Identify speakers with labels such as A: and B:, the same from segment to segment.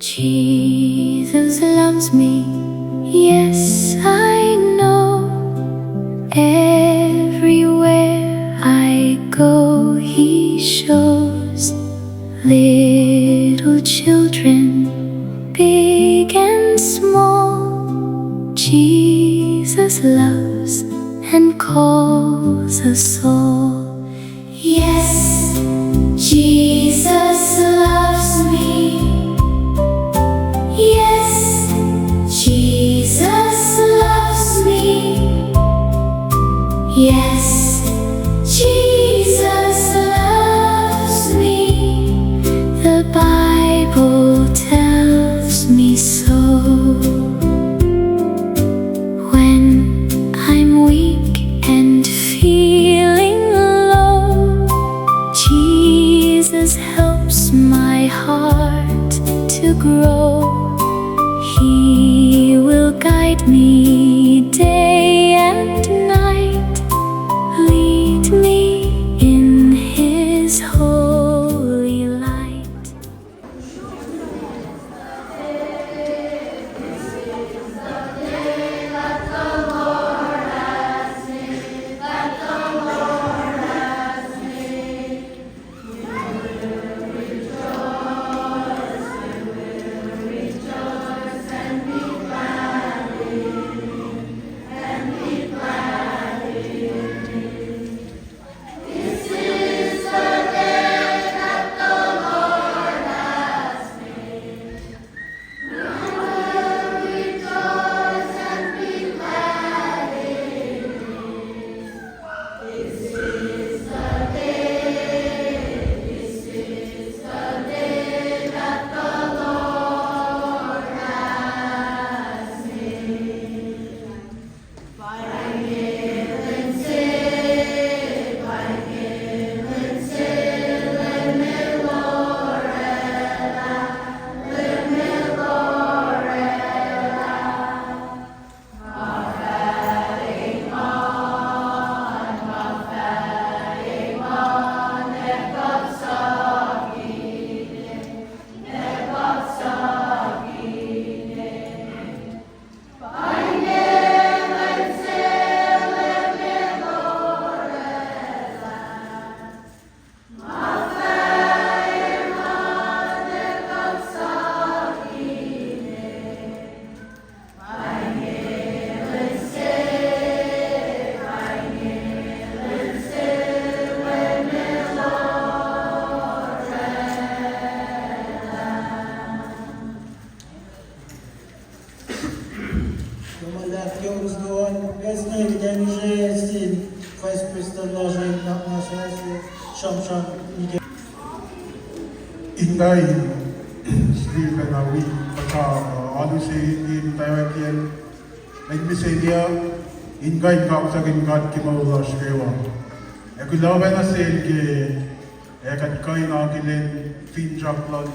A: Jesus loves me, yes, I know. Everywhere I go, He shows. Little children, big and small, Jesus loves and calls us all. Yes, Jesus loves me. Yes, Jesus loves me. Yes, Jesus loves me. The Bible tells me so. When I'm weak and feeling low, Jesus helps my heart to grow. He will guide me day and night, lead me in His holy light.
B: Inday Stephen Awi pagka ano si in Taiwan nagmisaya ingay ka sa gingad kimawala siya kulawan na sel ke kat kay na kilen finjak lan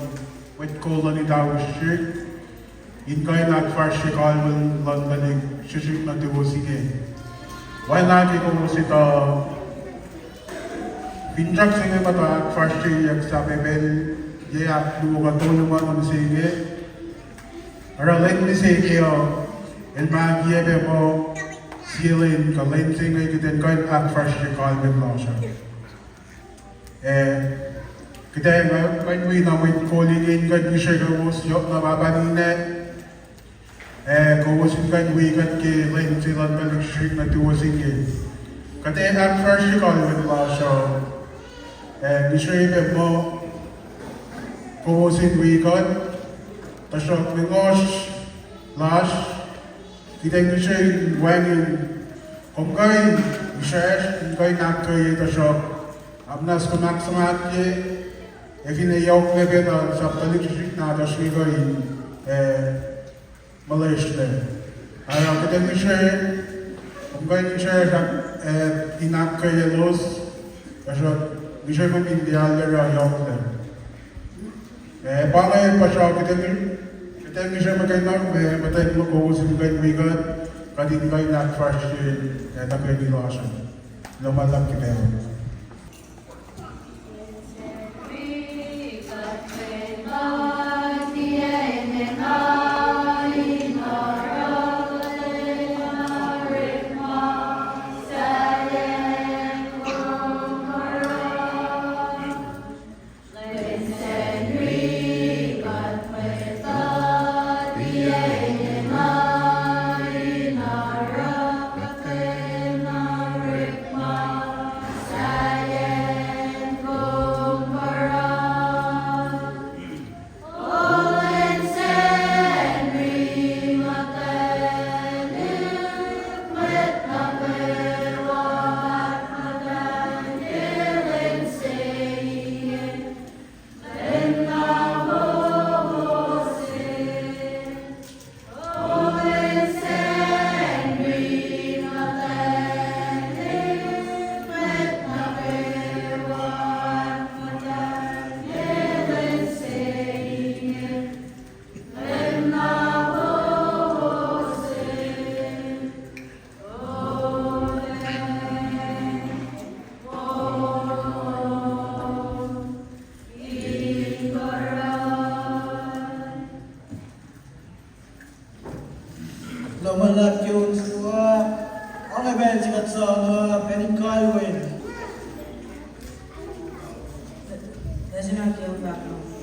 B: with colony daw shirt ingay na first kalman lan balik shishik na diwo sige wala na ko sita finjak sige mata first yak sa bebel ya lugar tolong orang sige, orang lain sige yo, elma dia bemo silen kalain sige kita kan ak fresh call belasah. Kita kan we na we calling in kan bisa kawos yok na babanine. Kawos kan we kan ke lain silan balik street na tuwa sige. Kita ak fresh call belasah. Bisa bemo Kawasin wikan, tasok mingos, las, kita ini sih wangin, kongkai, bisa, kongkai nak kaya tasok, amnas kemak semat ye, evine yok lebe dan saptalik sih nada sih kaya, Malaysia. Ayah kita ini sih, kongkai ini sih, inak kaya los, tasok, bisa memindial lera yok lebe. Bangay pa siya kita ngi siya magandang matay mo ko sa mga wigan kadin kay na fresh na kay dilasyon lumalang kita
C: Maria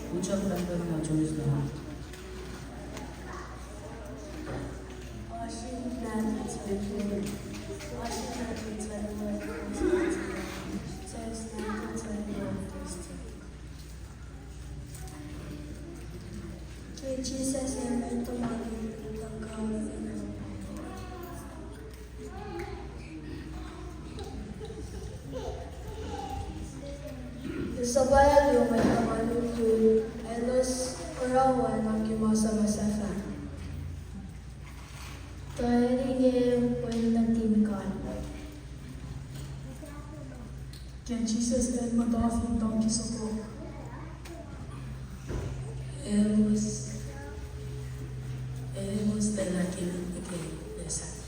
C: Ucap benden choice na.
A: Washing hands with food. Washing hands with word says hands with word. Kay Jesus ay tumawag ng kahawin. Sa bayan yung may kamanong yun, ay los orawan ang kimasa-masafa. Tayari pwede natin kan.
D: Can Jesus and matafing donkey sa po?
C: It was the lucky again. Yes.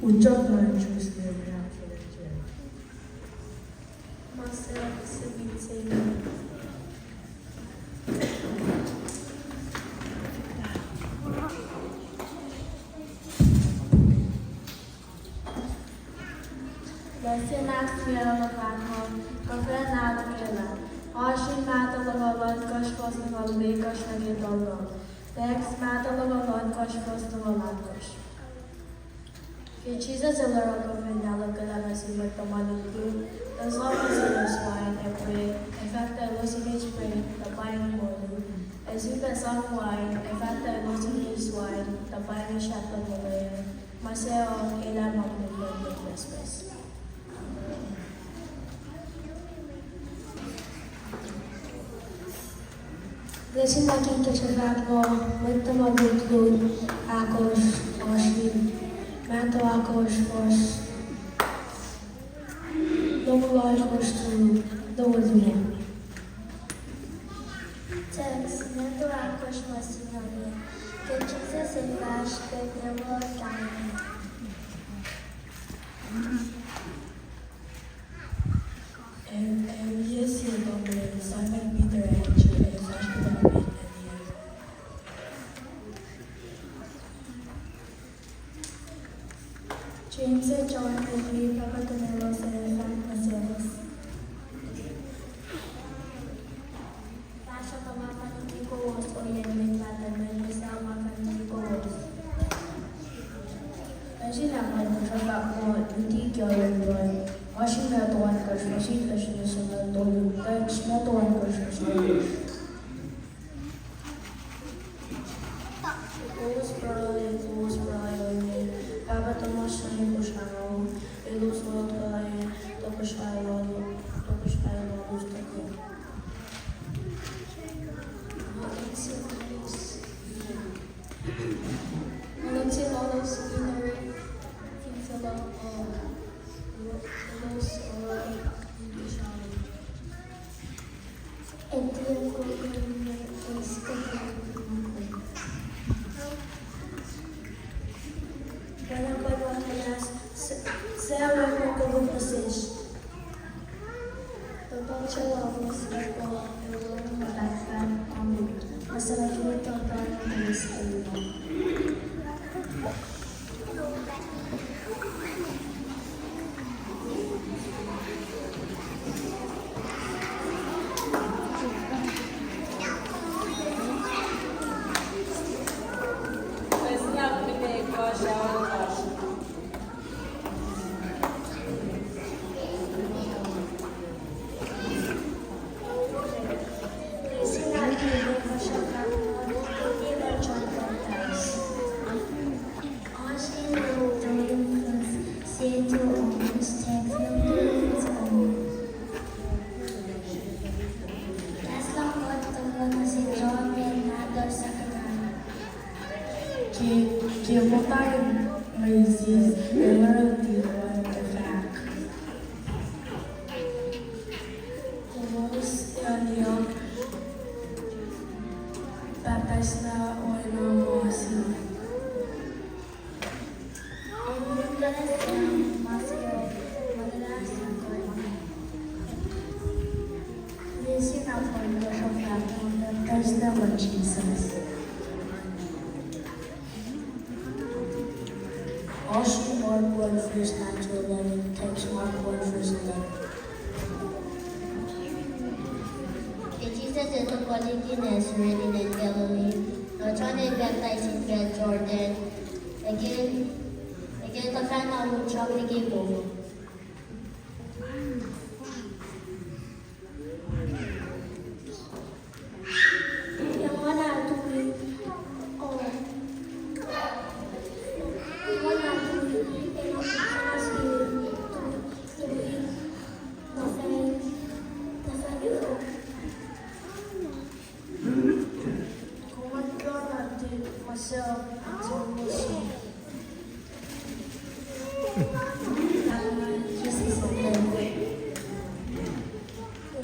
D: Ucap na choose na reaction.
A: Masarap sabihin sa Lesson aktuella kanhon, kaffe aktuella. Ashin matalagavan koshkos na valbekosh na gitolgo. Tex matalagavan koshkos na valakosh. Kay Jesus ang larang kami nalagala na si Magtamaluglu. As long as it is wine, I pray. In fact, I listen his prayer, the buying holy. As if as on wine, in fact, I listen his wine, the buying shepherd of the Maseo, kailan magbibig ng Christmas. Listen natin to sa fact mo, Magtamaluglu, Akos, Oshin. Manto Akos was Domologos to Dowazuya.
E: Text, Manto Akos was sinoni. Que Jesus em baixo, que levou a carne.
C: And yes, you don't believe Simon Peter and Jude and Josh Peter and
E: James and John Henry, Papa Tonelos, and Frank Maceros. Pasha kamakan ng Kikos o Yemen Mataman, Misawa kan Kikos.
A: Kasi naman, sa mo, hindi kaya yun. Kasi natuwan ka siya, kasi nasunod doon. Text, natuwan ka siya sa Ikus perayaan dapat tumas na ikus ilus mo tayo tapos tayo gusto ko.
E: Nagsilolos inner kinsala los or bishali. Ito yung kukunin is kukunin. Walang pagwakalas sa awang kong kagupasis. Totoo siya wapos ako yung matatan ang masarap yung total ng listening.
A: Que votar Moises era o fact. Vamos ali papas na oil mo assim.
E: Listen up for the fact
A: There's no one Jesus.
C: Ocean Mark 1 verse 9 to 11 times Mark 1 verse 11.
E: And Jesus is according to Nazareth in Galilee. Now John is baptized in the Jordan. Again, the Cana ng siyang nagibo.
A: Yang mana tuwi oh yang mana tuwi eno kasi tuwi na fan ito kung ano natin myself to worship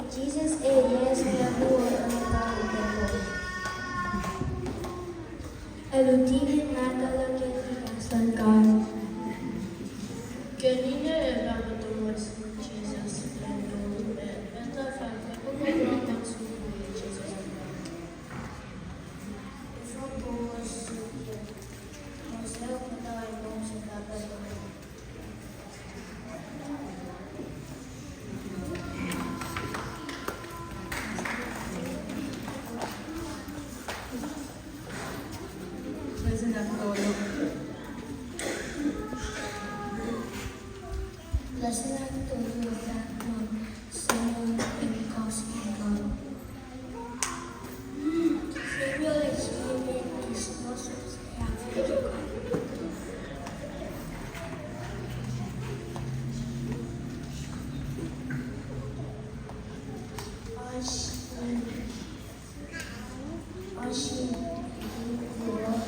C: Jesus said,
A: Jesus yes everyone ang tao Elutigin na talagyan ng God.
D: Kanina era matuwas Jesus and the fact that kung magsubuhin Jesus
A: From Boaz myself na tayo sa dapat
C: Blessed are those that someone because of God.
A: Samuel experienced his muscles after God.
C: She grew up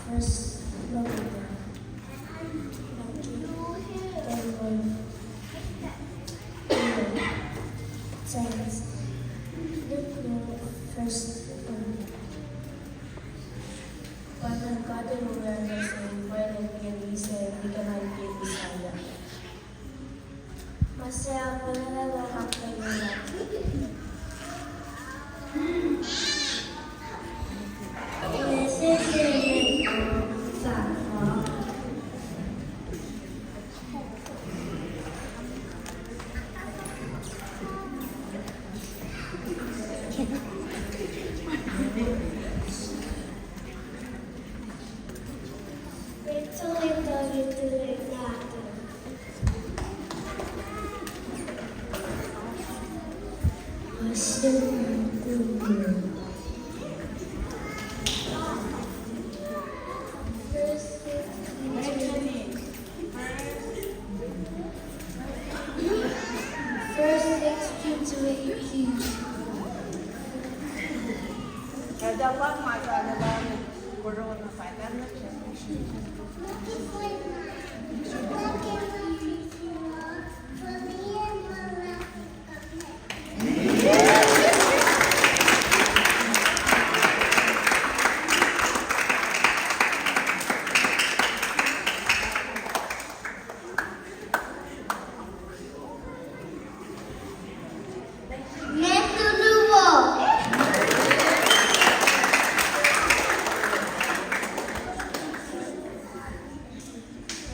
C: first loving God. First,
A: Cuando el Padre gobierna se puede que dice que no hay que pisarla. Masaya ko na lalakap kayo natin. First 16 to 18.
F: Dapat masa dalam corona pandemic.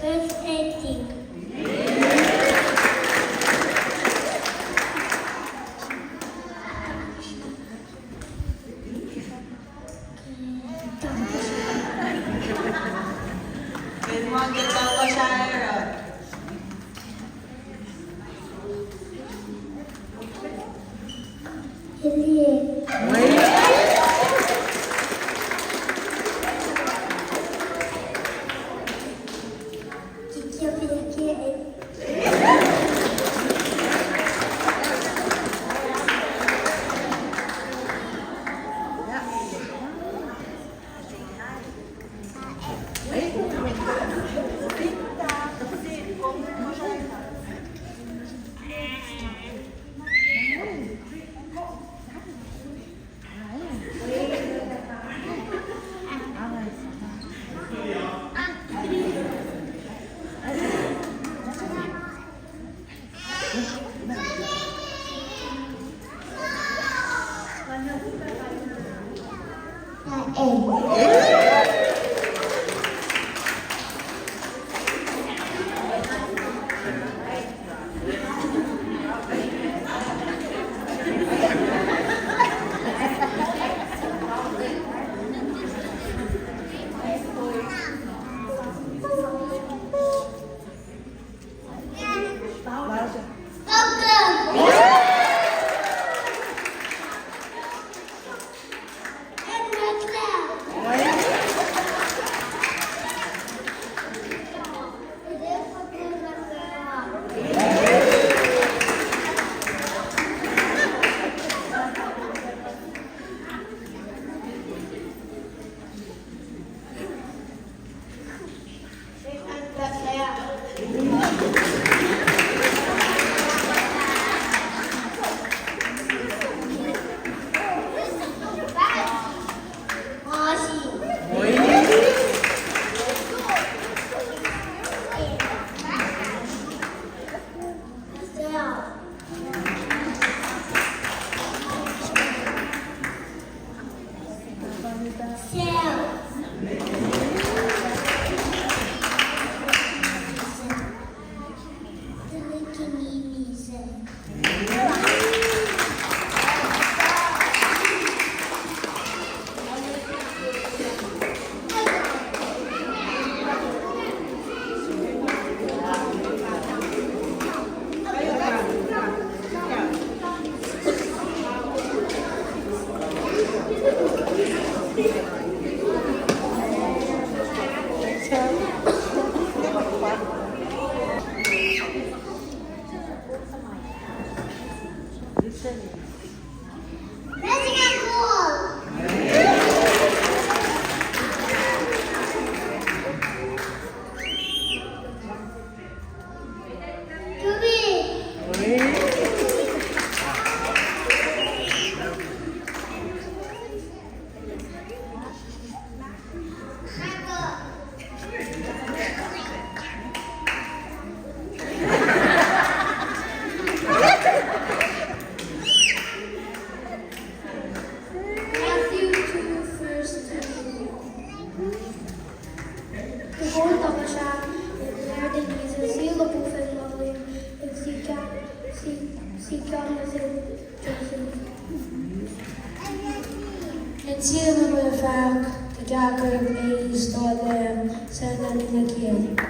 A: Verse 18.
F: Mga kita pa siya.
A: Matthew 2, verse 2. Behold, the Messiah, declared in Jesus, seal of proof and lovely, and seek comes in Joseph. En sino mo vaak de jager mee stolen zijn aan de keer.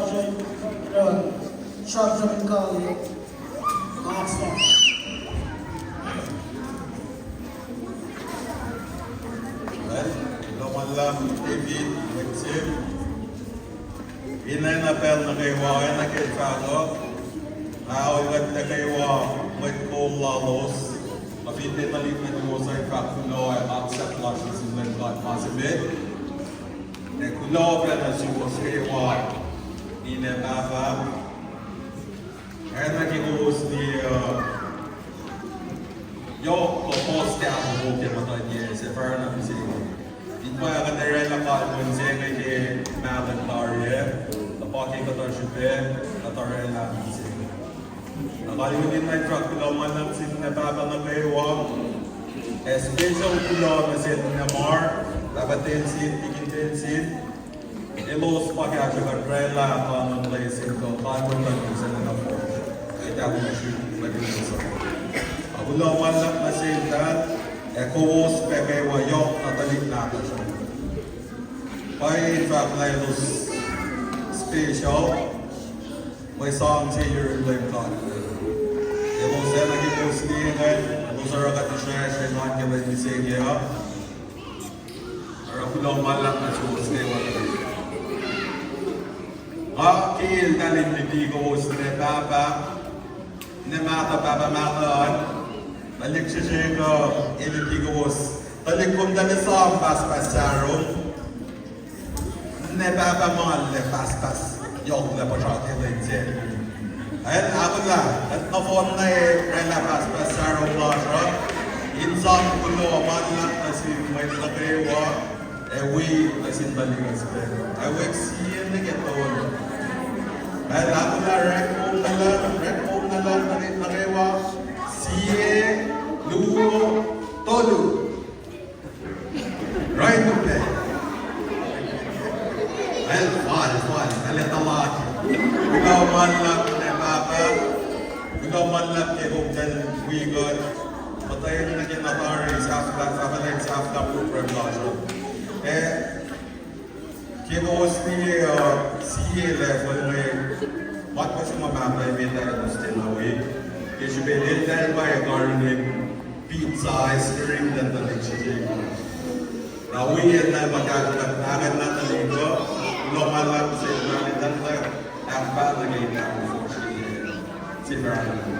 C: Georgia, Shopshop College, Oxford.
G: Well, naman lang David, Maxim. Inay na pel na kayo ay nakitado. Naawag na kayo may lalos. Mapinte malit na mo sa ikakulo ay accept losses in the God possible. Kulo pa na siya sa kayo ina baba. Ay nakikos ni yo post ya ako ke matanya se para na kasi ito ay kandarela ka mo sa kay Malantaria the pocket ka to siya kandarela kasi nakalimutin na truck ko man lang sin na baba na kayo special kulo na sin na mar labatin sin tikin sin elos package ka kandarela ka ng place ko kanto ka sa na po ito ako na siya magiging Ulo man lang na sindan, ekos peke wayok na talik natin siya. By in fact, na yung special, may song sa your blame God. Ito sa naging postingan, ito sa rakat siya, siya naman kaya may misegya. Pero ulo man lang na siya kaya wala. Kil talin hindi ko sa baba, na mata baba mataan, balik siya ko, ilitigos. Balik kong dami sa pas sarong. Ne baba mo le pas. Yok le pa siya kilinsin. Ayun, ako lang. At na-phone na rela pas sarong na siya. Insang kulo, man lang na si may nakarewa. We, na sinbalikas pa. I will see you na gitawon. Ayun, ako lang, red home na lang, nakarewa. Siye, Luo, Tolu. Right to play. Well, fun. Alitalat. Ikaw man lang na baba. Ikaw man lang kay Hugdan Wigot. Patayin na kinatari sa after program. Kibos ni siye level may what was yung mababa yung tayo still away. It should be led by a gardening pizza ice cream than the next day. Now we had na magkakatagan na taligo, lumalang sa ilalim ng tamba na ngayon na si Fernando.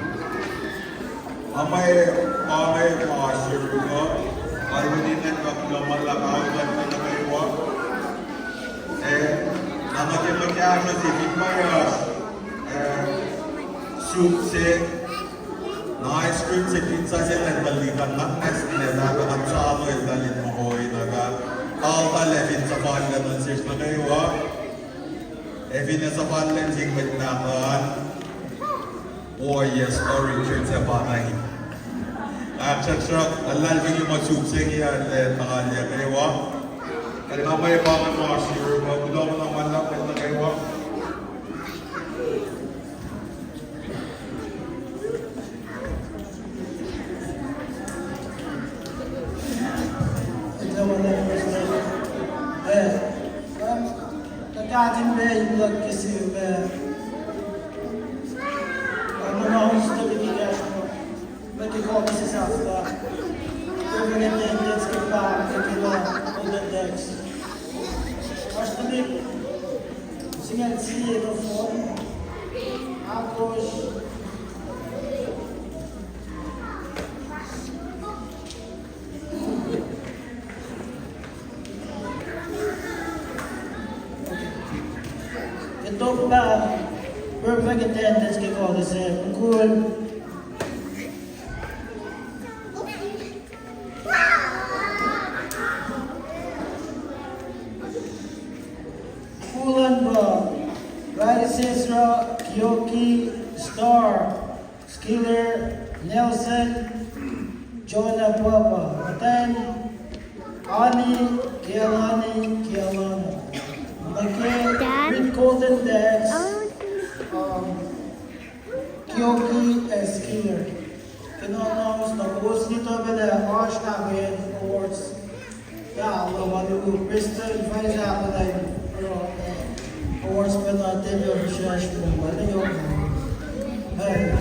G: Amay posture ko, ay hindi na lumalang ako na kayo. Namagin magkakasya si Hikmaya, soup sick, na ice cream sa pizza sila balikan ng nest nila at sa ano dalhin mo ko inaga taltalefin sa panlan ng sis na kayo efin sa panlan sing magnakan yes or Richard sa panay chak alalvin yung magsubsing yan nakalya kayo kaya may pangan mga sure magulo mo ng malapit na kayo
C: Nagkakatin ba yung vlog kasi mga gusto bibigyan mo, magkikaw kasi sa afta. Kung attendance ka pa, magkikila on the decks. Mas tabi, singan siya no phone, tapos, ito ba, perfect attendance kay ko kasi cool. Kulan ba, Radisesra, Kyoki, Star, Skiller, Nelson, Jonah Papa, Matan, Ani, Kialana. With Golden Dex, Kyoki, and Skiller. Kino-announce na post nito ba na Arch Aguirre Awards. Yeah, Bristol, Faiza Aguirre, oras pa natin yung research mo, wala yung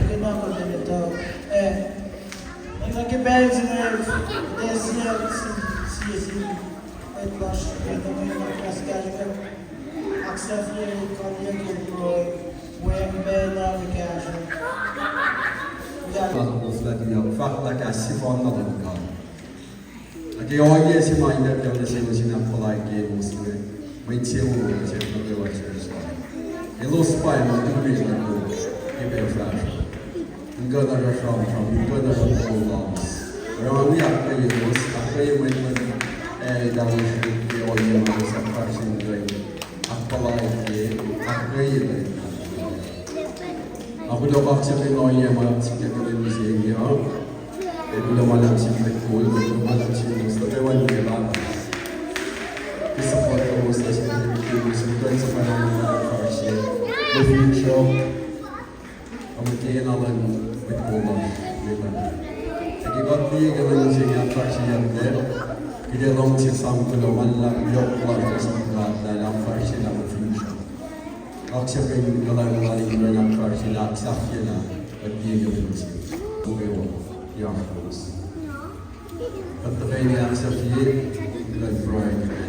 C: ginawa din ito. Ang nag-ibig sa this year, si Edwash, ito mo yung nag-cascade accept yung kanyang employ, when Bella Vacation.
H: Vladimir Fahlaka Sifon Nadalka. Ake oye si mainda kaya si Lucina Polai ke musne. Mai tseu se no de watches. Elo spy mo tu bi na ko. Ibe flash. Nga da ra from nga da ra ko loss. Ro ni akpe yos akpe mai da ni ke oye ma sa parsin dai. Akpalai ke akpe ye. Aku dah baca penoynya malam sini kalau di sini ya. Aku malam sini betul, malam sini mesti wan dia lama. Support kamu sesi ini support sepanjang malam farsi. The future, kamu kena alam betul lah. Jadi bagi kalau sini yang farsi yang ber, kita long sesam kalau malam yok lah sesuatu dalam farsi dalam future. Aksepin galang-galang yang farsi la aksafina at yiyusin. Umewa, yafos. At the very aksafin, like Brian.